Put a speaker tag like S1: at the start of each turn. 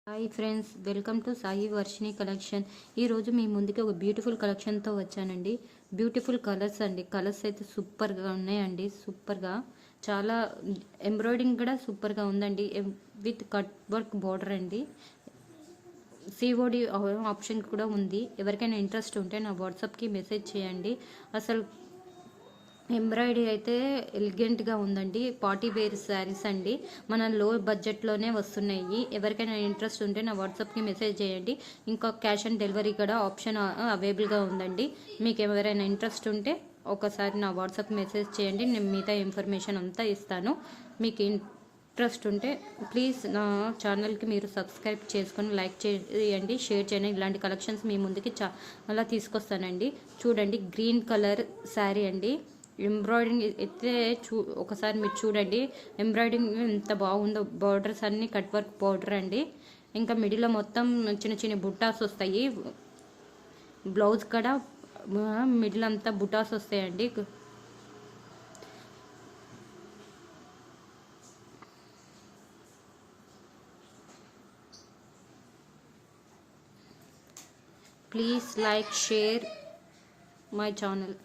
S1: Hi friends, welcome to Sai Varshini collection. ఈరోజు మీ ముందుకి ఒక బ్యూటిఫుల్ కలెక్షన్తో వచ్చానండి. బ్యూటిఫుల్ కలర్స్ అండి. కలర్స్ అయితే సూపర్గా ఉన్నాయండి. సూపర్గా చాలా ఎంబ్రాయిడింగ్ కూడా సూపర్గా ఉందండి. విత్ కట్ వర్క్ బార్డర్ అండి. సిఓడి ఆప్షన్ కూడా ఉంది. ఎవరికైనా ఇంట్రెస్ట్ ఉంటే నా వాట్సాప్కి మెసేజ్ చేయండి. అసలు ఎంబ్రాయిడరీ అయితే ఎలిగెంట్గా ఉందండి. పార్టీ వేర్ శారీస్ అండి. మన లో బడ్జెట్లోనే వస్తున్నాయి. ఎవరికైనా ఇంట్రెస్ట్ ఉంటే నా వాట్సాప్కి మెసేజ్ చేయండి. ఇంకా క్యాష్ ఆన్ డెలివరీ కూడా ఆప్షన్ అవైలబుల్గా ఉందండి. మీకు ఎవరైనా ఇంట్రెస్ట్ ఉంటే ఒకసారి నా వాట్సాప్ మెసేజ్ చేయండి. నేను మిగతా ఇన్ఫర్మేషన్ అంతా ఇస్తాను. మీకు ఇంట్రెస్ట్ ఉంటే ప్లీజ్ నా ఛానల్కి మీరు సబ్స్క్రైబ్ చేసుకొని లైక్ చేయండి, షేర్ చేయండి. ఇలాంటి కలెక్షన్స్ మీ ముందుకి చాలా తీసుకొస్తానండి. చూడండి, గ్రీన్ కలర్ శారీ అండి. ఎంబ్రాయిడింగ్ అయితే ఒకసారి మీరు చూడండి. ఎంబ్రాయిడింగ్ ఎంత బాగుందో. బార్డర్స్ అన్నీ కట్ వర్క్ బార్డర్ అండి. ఇంకా మిడిల్లో మొత్తం చిన్న చిన్న బుట్టాస్ వస్తాయి. బ్లౌజ్ కూడా మిడిల్ అంతా బుటాస్ వస్తాయండి. Please like, share my channel.